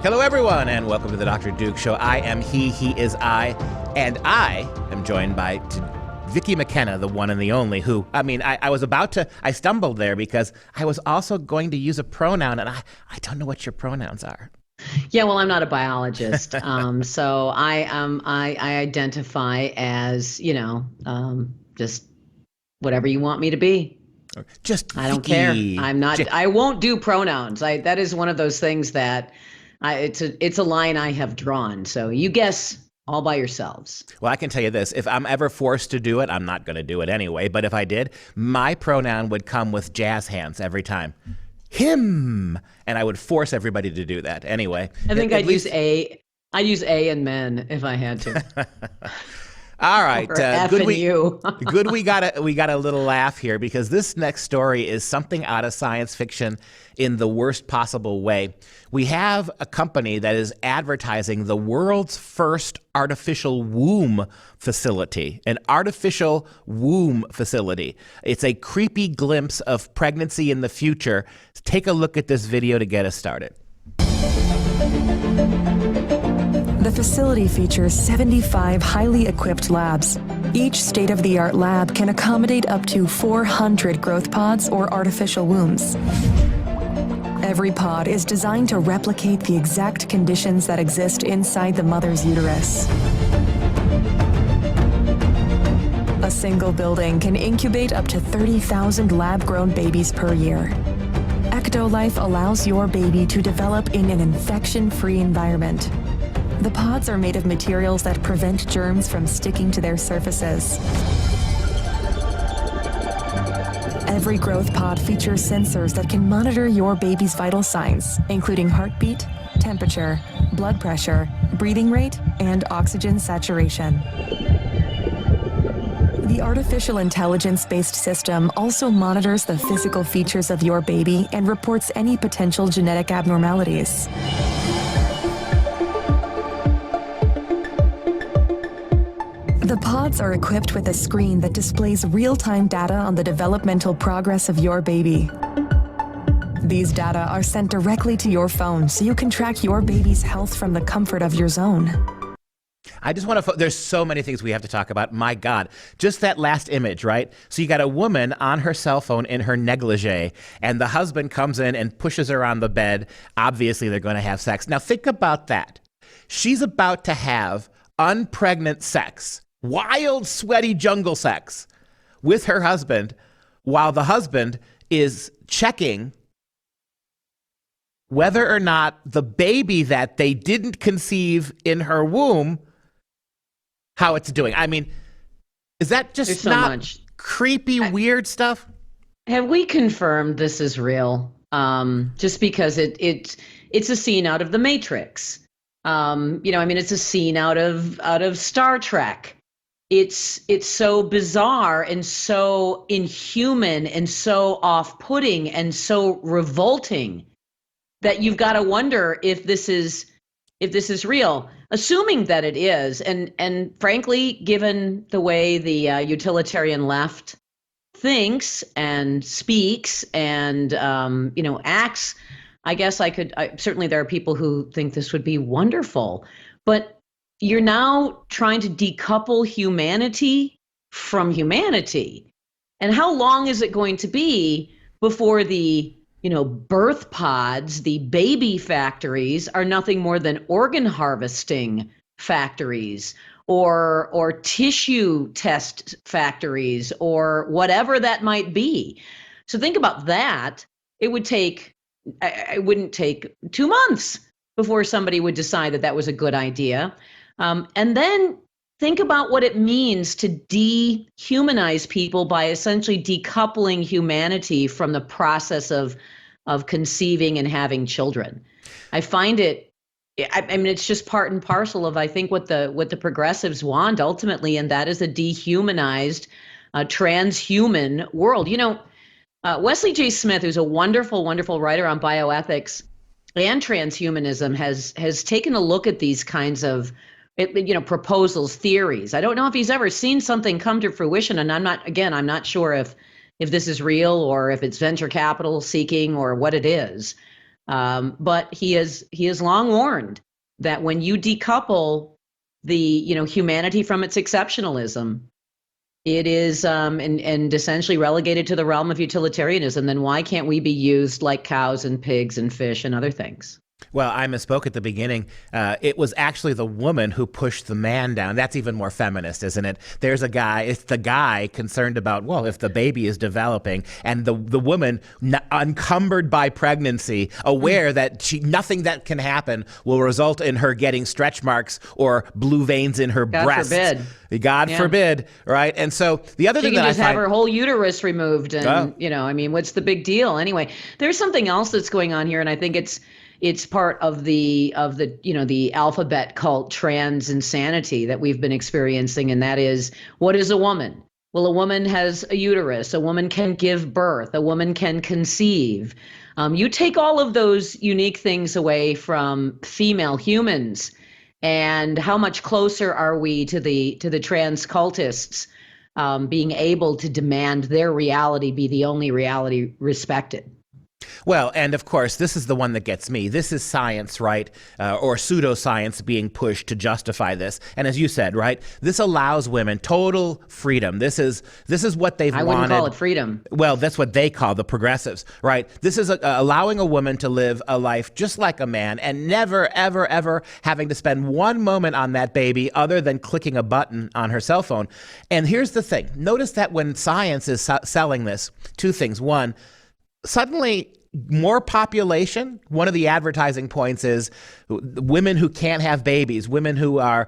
Hello, everyone, and welcome to the Dr. Duke Show. I am he is I, and I am joined by Vicky McKenna, the one and the only, who, I stumbled there because I was also going to use a pronoun, and I don't know what your pronouns are. Yeah, well, I'm not a biologist, so I identify as, just whatever you want me to be. I don't care. I'm not. I won't do pronouns. That is one of those things that it's a line I have drawn. So you guess all by yourselves. Well, I can tell you this. If I'm ever forced to do it, I'm not going to do it anyway. But if I did, my pronoun would come with jazz hands every time. Him. And I would force everybody to do that anyway. I think I'd use A in men if I had to. All right. Good we got a little laugh here because this next story is something out of science fiction in the worst possible way. We have a company that is advertising the world's first artificial womb facility, an artificial womb facility. It's a creepy glimpse of pregnancy in the future. Take a look at this video to get us started. The facility features 75 highly equipped labs. Each state-of-the-art lab can accommodate up to 400 growth pods or artificial wombs. Every pod is designed to replicate the exact conditions that exist inside the mother's uterus. A single building can incubate up to 30,000 lab-grown babies per year. Ectolife allows your baby to develop in an infection-free environment. The pods are made of materials that prevent germs from sticking to their surfaces. Every growth pod features sensors that can monitor your baby's vital signs, including heartbeat, temperature, blood pressure, breathing rate, and oxygen saturation. The artificial intelligence-based system also monitors the physical features of your baby and reports any potential genetic abnormalities. The pods are equipped with a screen that displays real-time data on the developmental progress of your baby. These data are sent directly to your phone so you can track your baby's health from the comfort of your zone. I just want to, there's so many things we have to talk about. My God, just that last image, right? So you got a woman on her cell phone in her negligee, and the husband comes in and pushes her on the bed. Obviously, they're going to have sex. Now think about that. She's about to have unpregnant sex. Wild, sweaty jungle sex with her husband while the husband is checking whether or not the baby that they didn't conceive in her womb, how it's doing. I mean, is that just so not much creepy, weird stuff? Have we confirmed this is real? Just because it's a scene out of The Matrix. It's a scene out of Star Trek. It's so bizarre and so inhuman and so off-putting and so revolting that you've got to wonder if this is real. Assuming that it is, and frankly, given the way the utilitarian left thinks and speaks and acts, I guess certainly there are people who think this would be wonderful, but you're now trying to decouple humanity from humanity. And how long is it going to be before the, birth pods, the baby factories are nothing more than organ harvesting factories or tissue test factories or whatever that might be? So think about that. It wouldn't take 2 months before somebody would decide that was a good idea. And then think about what it means to dehumanize people by essentially decoupling humanity from the process of conceiving and having children. I find it's just part and parcel of, I think, what the progressives want ultimately, and that is a dehumanized, transhuman world. Wesley J. Smith, who's a wonderful, wonderful writer on bioethics and transhumanism, has taken a look at these kinds of proposals, theories. I don't know if he's ever seen something come to fruition, and I'm not sure if this is real or if it's venture capital seeking or what it is. But he is long warned that when you decouple the humanity from its exceptionalism, it is and essentially relegated to the realm of utilitarianism. Then why can't we be used like cows and pigs and fish and other things? Well, I misspoke at the beginning. It was actually the woman who pushed the man down. That's even more feminist, isn't it? There's a guy, it's the guy concerned about, well, if the baby is developing, and the woman, encumbered by pregnancy, aware that nothing that can happen will result in her getting stretch marks or blue veins in her breasts. God forbid, right? And so the other thing that just have her whole uterus removed, and what's the big deal? Anyway, there's something else that's going on here, and I think it's part of the alphabet cult trans insanity that we've been experiencing, and that is, what is a woman? Well, a woman has a uterus. A woman can give birth. A woman can conceive. You take all of those unique things away from female humans, and how much closer are we to the trans cultists being able to demand their reality be the only reality respected? Well, and of course, this is the one that gets me. This is science, right? Or pseudoscience being pushed to justify this. And as you said, right, this allows women total freedom. This is what they've wanted. I wouldn't call it freedom. Well, that's what they call the progressives, right? This is allowing a woman to live a life just like a man and never, ever, ever having to spend one moment on that baby other than clicking a button on her cell phone. And here's the thing. Notice that when science is selling this, two things. One, suddenly more population. One of the advertising points is women who can't have babies, women who have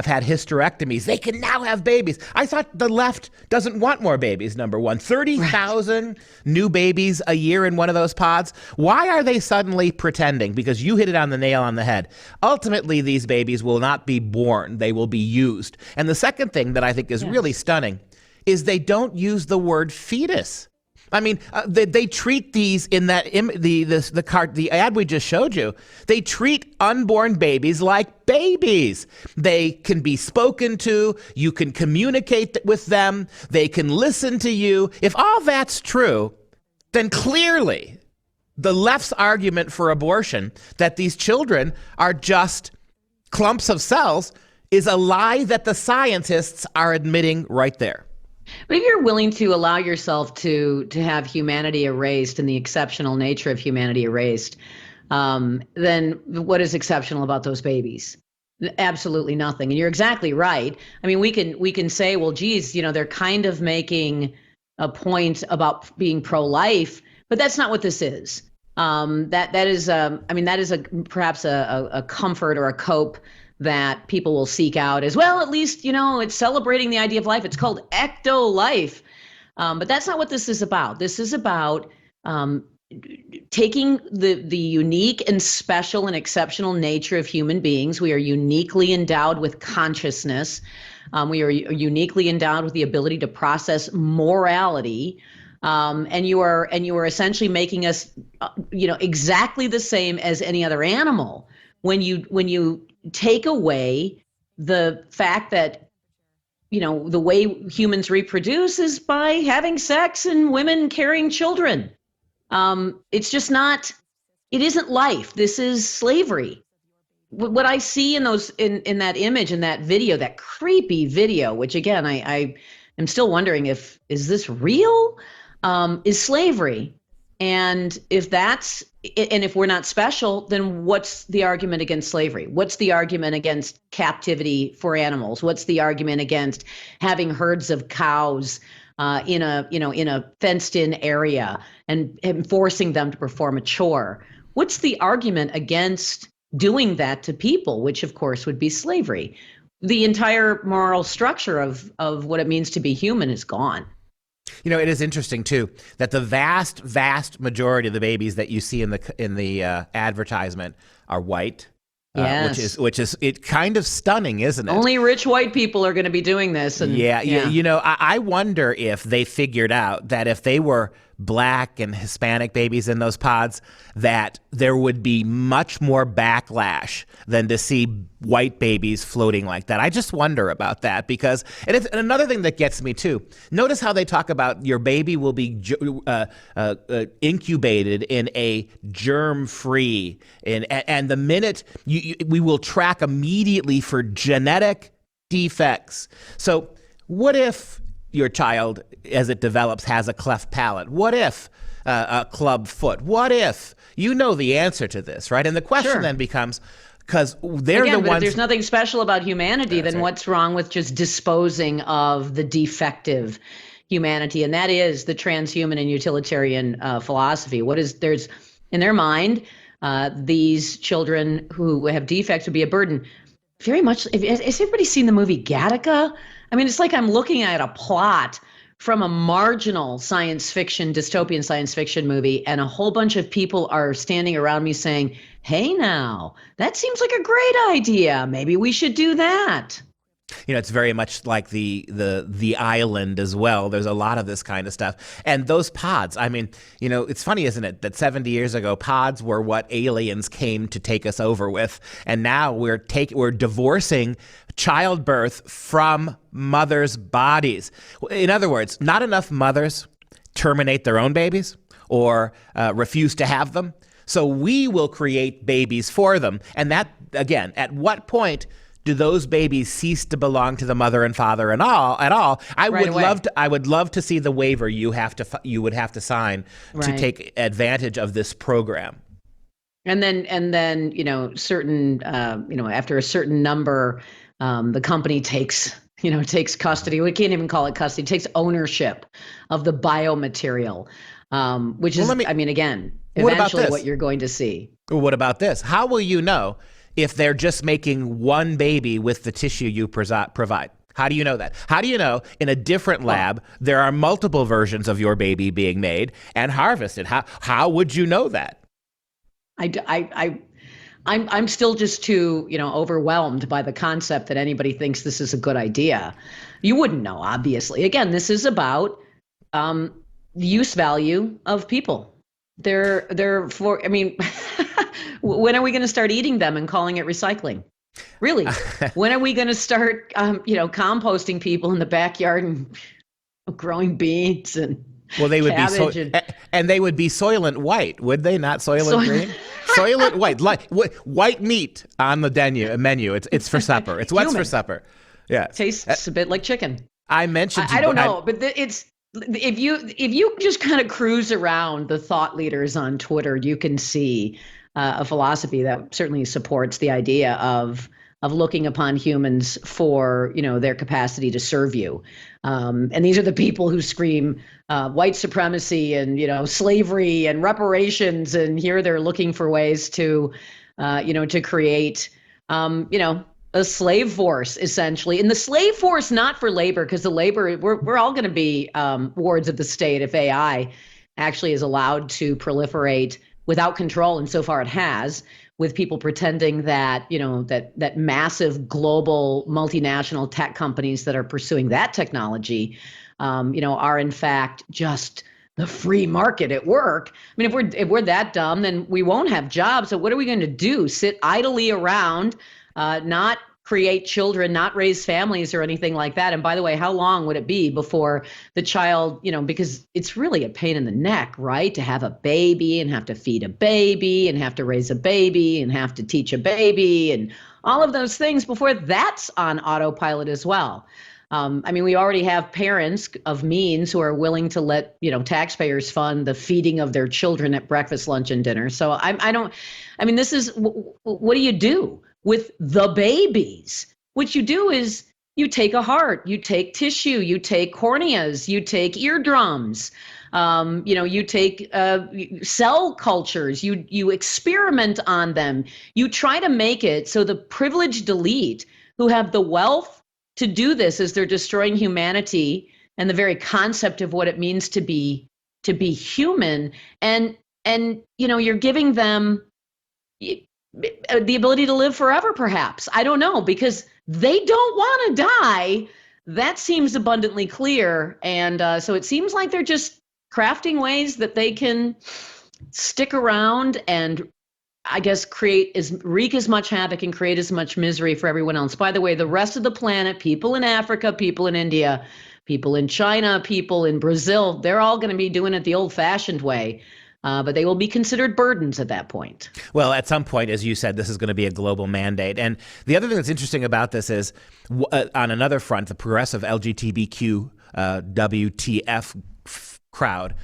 had hysterectomies, they can now have babies. I thought the left doesn't want more babies, number one. 30,000 new babies a year in one of those pods. Why are they suddenly pretending? Because you hit it on the nail on the head. Ultimately, these babies will not be born. They will be used. And the second thing that I think is really stunning is they don't use the word fetus. I mean, they treat these in that the ad we just showed you. They treat unborn babies like babies. They can be spoken to. You can communicate with them. They can listen to you. If all that's true, then clearly the left's argument for abortion, that these children are just clumps of cells, is a lie that the scientists are admitting right there. But if you're willing to allow yourself to have humanity erased and the exceptional nature of humanity erased, then what is exceptional about those babies? Absolutely nothing. And you're exactly right. I mean, we can say, well, geez, they're kind of making a point about being pro-life, but that's not what this is. That is perhaps a comfort or a cope that people will seek out as well. At least, it's celebrating the idea of life. It's called ecto-life. But that's not what this is about. This is about taking the unique and special and exceptional nature of human beings. We are uniquely endowed with consciousness. We are uniquely endowed with the ability to process morality. And you are essentially making us, exactly the same as any other animal. When you take away the fact that, the way humans reproduce is by having sex and women carrying children. It's just not, it isn't life. This is slavery. What I see in that image, in that video, that creepy video, which again, I am still wondering is this real? Is slavery. And if we're not special, then what's the argument against slavery? What's the argument against captivity for animals? What's the argument against having herds of cows in a fenced-in area and forcing them to perform a chore? What's the argument against doing that to people, which of course would be slavery? The entire moral structure of what it means to be human is gone. It is interesting too that the vast majority of the babies that you see in the advertisement are white, Yes. which is it kind of stunning, isn't it? Only rich white people are going to be doing this. And Yeah. You know, I wonder if they figured out that if they were Black and Hispanic babies in those pods, that there would be much more backlash than to see white babies floating like that. I just wonder about that because, and another thing that gets me too, notice how they talk about your baby will be incubated in a germ-free, and the minute we will track immediately for genetic defects. So what if your child, as it develops, has a cleft palate? What if a club foot? What if? You know the answer to this, right? And the question then becomes, because they're the ones. If there's nothing special about humanity, then what's wrong with just disposing of the defective humanity? And that is the transhuman and utilitarian philosophy. There's in their mind, these children who have defects would be a burden. Very much. Has everybody seen the movie Gattaca? I mean, it's like I'm looking at a plot from a marginal dystopian science fiction movie, and a whole bunch of people are standing around me saying, hey, now, that seems like a great idea. Maybe we should do that. You know, it's very much like the island as well. There's a lot of this kind of stuff. And those pods, I mean, you know, it's funny, isn't it, that 70 years ago, pods were what aliens came to take us over with. And now we're divorcing childbirth from mothers' bodies. In other words, not enough mothers terminate their own babies or refuse to have them. So we will create babies for them. And that, again, at what point do those babies cease to belong to the mother and father at all? I would love to see the waiver you would have to sign to take advantage of this program. And then you know, certain you know, after a certain number, the company takes custody. We can't even call it custody. Takes ownership of the biomaterial, which is, I mean, again, eventually what you're going to see. What about this? How will you know if they're just making one baby with the tissue you provide? How do you know that? How do you know in a different lab there are multiple versions of your baby being made and harvested? How would you know that? I'm still just too, you know, overwhelmed by the concept that anybody thinks this is a good idea. You wouldn't know, obviously. Again, this is about the use value of people. They're for, I mean, when are we going to start eating them and calling it recycling? Really? When are we going to start, you know, composting people in the backyard and growing beans and they would cabbage and they would be soylent white, would they? Not soylent green. Soylent white, like white meat on the menu. It's for supper. It's what's for supper. Yeah, tastes a bit like chicken. I mentioned. I don't know, but it's. If you just kind of cruise around the thought leaders on Twitter, you can see a philosophy that certainly supports the idea of looking upon humans for, you know, their capacity to serve you. And these are the people who scream white supremacy and, you know, slavery and reparations. And here they're looking for ways to, you know, to create, you know, a slave force, essentially. And the slave force, not for labor, because the labor, we're all going to be wards of the state if AI actually is allowed to proliferate without control. And so far it has, with people pretending that, you know, that massive global multinational tech companies that are pursuing that technology, you know, are in fact just the free market at work. I mean, if we're that dumb, then we won't have jobs. So what are we going to do? Sit idly around, not create children, not raise families or anything like that? And by the way, how long would it be before the child, you know, because it's really a pain in the neck, right? To have a baby and have to feed a baby and have to raise a baby and have to teach a baby and all of those things before that's on autopilot as well. I mean, we already have parents of means who are willing to let, you know, taxpayers fund the feeding of their children at breakfast, lunch, and dinner. So this is, what do you do with the babies? What you do is you take a heart, you take tissue, you take corneas, you take eardrums, you know, you take cell cultures, you experiment on them. You try to make it so the privileged elite who have the wealth to do this, as they're destroying humanity and the very concept of what it means to be human. And you know, you're giving them the ability to live forever, perhaps. I don't know, because they don't want to die. That seems abundantly clear. And so it seems like they're just crafting ways that they can stick around and, I guess, wreak as much havoc and create as much misery for everyone else. By the way, the rest of the planet, people in Africa, people in India, people in China, people in Brazil, they're all going to be doing it the old-fashioned way. But they will be considered burdens at that point. Well, at some point, as you said, this is going to be a global mandate. And the other thing that's interesting about this is, on another front, the progressive LGBTQ WTF crowd,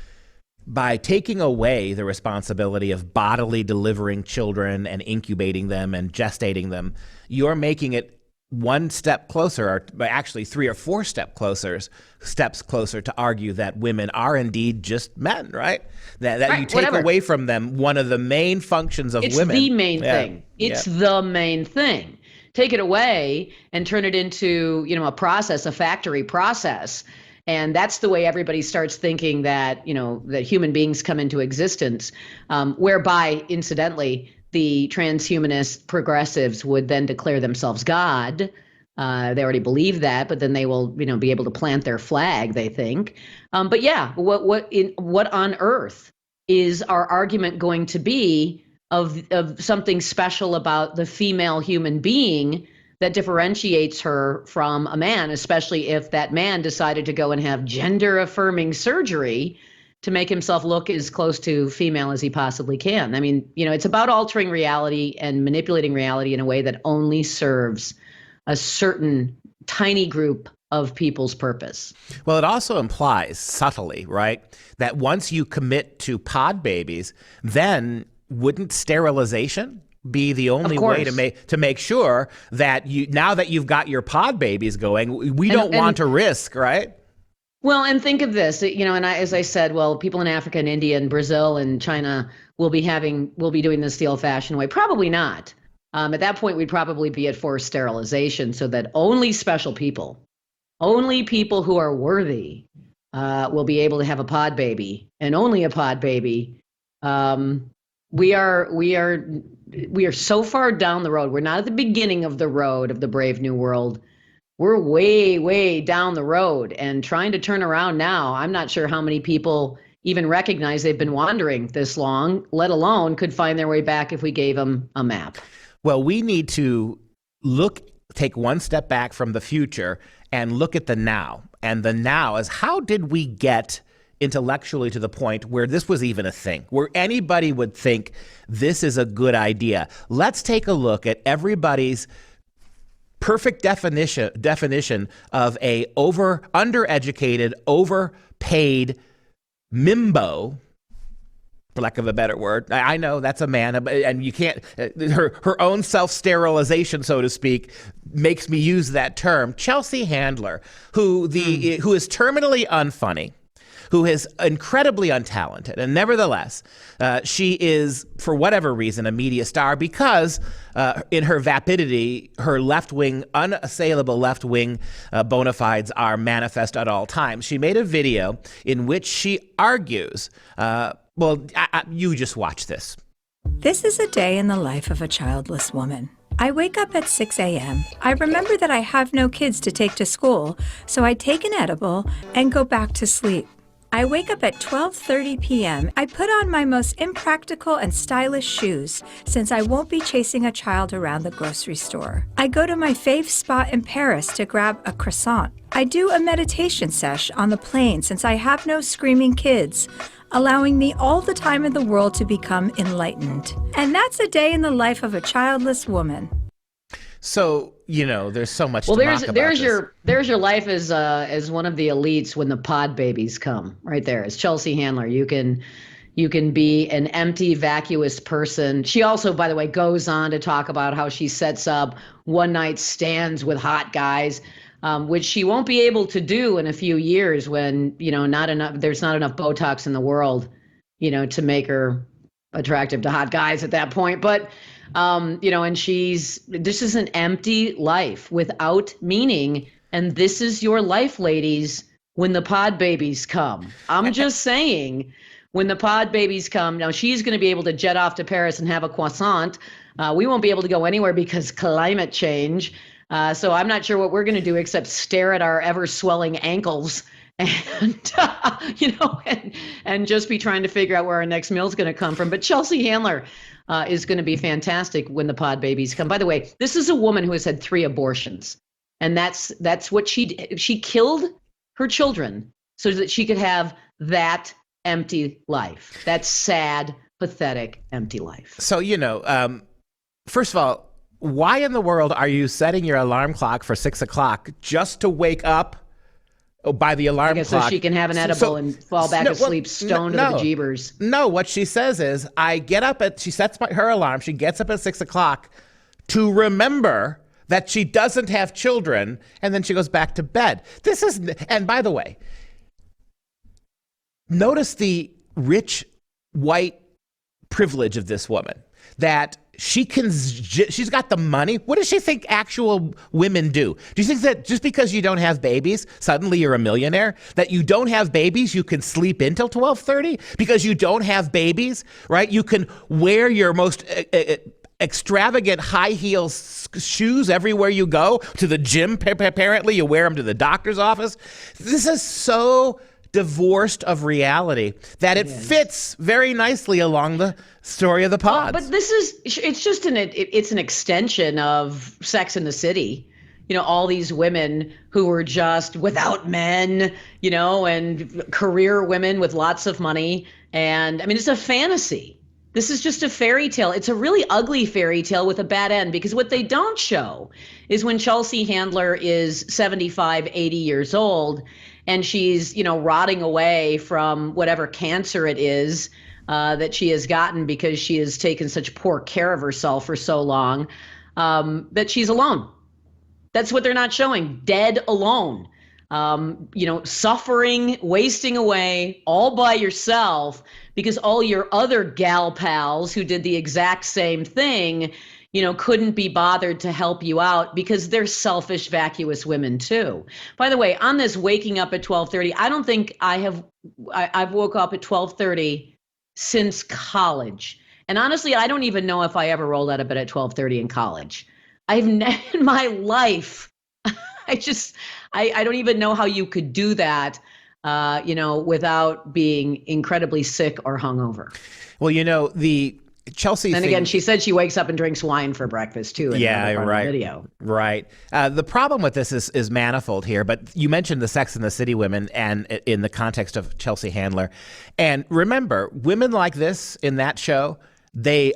by taking away the responsibility of bodily delivering children and incubating them and gestating them, you're making it one step closer, or actually 3 or 4 steps closer to argue that women are indeed just men, right? That right, you take away from them one of the main functions of women. It's the main thing. It's the main thing. Take it away and turn it into, a process, a factory process. And that's the way everybody starts thinking that, that human beings come into existence, whereby, incidentally, the trans-humanist progressives would then declare themselves God. They already believe that, but then they will, be able to plant their flag, they think. But yeah, what on earth is our argument going to be of something special about the female human being that differentiates her from a man, especially if that man decided to go and have gender-affirming surgery to make himself look as close to female as he possibly can. I mean, it's about altering reality and manipulating reality in a way that only serves a certain tiny group of people's purpose. Well, it also implies subtly, right, that once you commit to pod babies, then wouldn't sterilization be the only way to make sure that now that you've got your pod babies going, we don't want to risk, right? Well, and think of this, as I said, people in Africa and India and Brazil and China will be doing this the old-fashioned way. Probably not. At that point, we'd probably be at forced sterilization, so that only special people, only people who are worthy, will be able to have a pod baby, and only a pod baby. We are so far down the road. We're not at the beginning of the road of the Brave New World. We're way, way down the road, and trying to turn around now, I'm not sure how many people even recognize they've been wandering this long, let alone could find their way back if we gave them a map. Well, we need to take one step back from the future and look at the now. And the now is, how did we get intellectually to the point where this was even a thing, where anybody would think this is a good idea? Let's take a look at everybody's perfect definition of a undereducated, overpaid mimbo, for lack of a better word. I know that's a man, and you can't, her own self-sterilization, so to speak, makes me use that term. Chelsea Handler, who is terminally unfunny, who is incredibly untalented, and nevertheless, she is, for whatever reason, a media star because in her vapidity, her left-wing, unassailable left-wing bona fides are manifest at all times. She made a video in which she argues, you just watch this. This is a day in the life of a childless woman. I wake up at 6 a.m. I remember that I have no kids to take to school, so I take an edible and go back to sleep. I wake up at 12:30 p.m. I put on my most impractical and stylish shoes since I won't be chasing a child around the grocery store. I go to my fave spot in Paris to grab a croissant. I do a meditation sesh on the plane since I have no screaming kids, allowing me all the time in the world to become enlightened. And that's a day in the life of a childless woman. So, there's so much to mock about there's your life as one of the elites when the pod babies come. Right there. As Chelsea Handler, you can be an empty, vacuous person. She also, by the way, goes on to talk about how she sets up one-night stands with hot guys, which she won't be able to do in a few years when, there's not enough Botox in the world, to make her attractive to hot guys at that point. But and this is an empty life without meaning. And this is your life, ladies, when the pod babies come. I'm just saying, when the pod babies come, now she's going to be able to jet off to Paris and have a croissant. We won't be able to go anywhere because climate change. So I'm not sure what we're going to do except stare at our ever swelling ankles and, and just be trying to figure out where our next meal is going to come from. But Chelsea Handler is going to be fantastic when the pod babies come. By the way, this is a woman who has had 3 abortions. And that's what she did. She killed her children so that she could have that empty life, that sad, pathetic, empty life. So, first of all, why in the world are you setting your alarm clock for 6 o'clock just to wake up by the alarm clock? So she can have an edible and fall back asleep stoned to the bejeebers. No, what she says is, she sets her alarm, she gets up at 6 o'clock to remember that she doesn't have children, and then she goes back to bed. And by the way, notice the rich white privilege of this woman, that she's got the money. What does she think actual women do? Do you think that just because you don't have babies, suddenly you're a millionaire? That you don't have babies, you can sleep in till 12:30? Because you don't have babies, right? You can wear your most extravagant high heel shoes everywhere you go, to the gym, apparently you wear them to the doctor's office. This is so divorced of reality that it fits very nicely along the story of the pods. But it's just it's an extension of Sex in the City. All these women who were just without men, and career women with lots of money. And I mean, it's a fantasy. This is just a fairy tale. It's a really ugly fairy tale with a bad end, because what they don't show is when Chelsea Handler is 75, 80 years old and she's, rotting away from whatever cancer it is that she has gotten because she has taken such poor care of herself for so long, that she's alone. That's what they're not showing. Dead alone. Suffering, wasting away all by yourself because all your other gal pals who did the exact same thing, couldn't be bothered to help you out because they're selfish, vacuous women too. By the way, on this waking up at 12:30, I don't think I've woke up at 12:30 since college. And honestly, I don't even know if I ever rolled out of bed at 12:30 in college. In my life, I don't even know how you could do that, without being incredibly sick or hungover. Well, the Chelsea and again, she said she wakes up and drinks wine for breakfast too. Right. Video. Right. The problem with this is manifold here, but you mentioned the Sex and the City women and in the context of Chelsea Handler. And remember, women like this in that show, they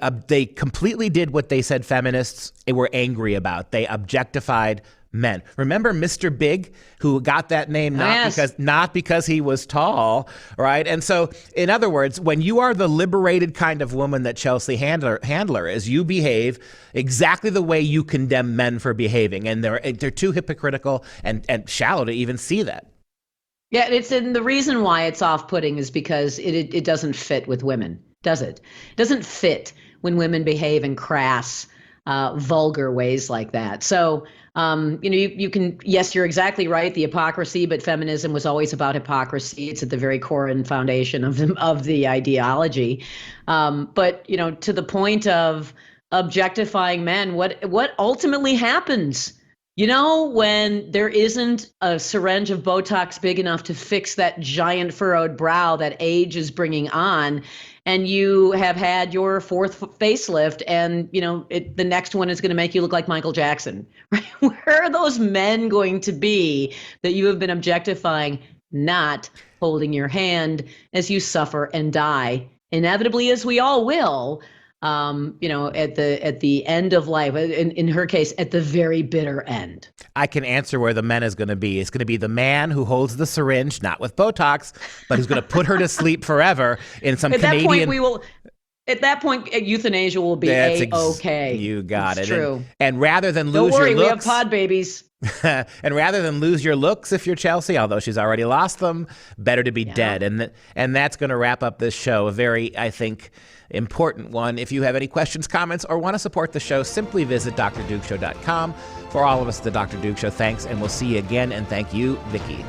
completely did what they said feminists were angry about. They objectified men. Remember Mr. Big, who got that name not because he was tall, right? And so, in other words, when you are the liberated kind of woman that Chelsea Handler is, you behave exactly the way you condemn men for behaving, and they're too hypocritical and shallow to even see that. Yeah, and the reason why it's off-putting is because it doesn't fit with women, does it? It doesn't fit when women behave in crass, vulgar ways like that. So, you can, yes, you're exactly right, the hypocrisy, but feminism was always about hypocrisy. It's at the very core and foundation of the ideology. But, to the point of objectifying men, what ultimately happens? When there isn't a syringe of Botox big enough to fix that giant furrowed brow that age is bringing on, and you have had your 4th facelift, and the next one is going to make you look like Michael Jackson, right? Where are those men going to be that you have been objectifying, not holding your hand as you suffer and die, inevitably, as we all will, at the end of life, in her case, at the very bitter end. I can answer where the men is going to be. It's going to be the man who holds the syringe, not with Botox, but who's going to put her to sleep forever in some Canadian. At that point, euthanasia will be okay. You got it. True. And rather than lose Don't worry, your looks, we have pod babies. And rather than lose your looks, if you're Chelsea, although she's already lost them, better to be dead. And that's going to wrap up this show. A very, I think, important one. If you have any questions, comments, or want to support the show, simply visit drdukeshow.com. For all of us at the Dr. Duke Show, thanks, and we'll see you again. And thank you, Vicki.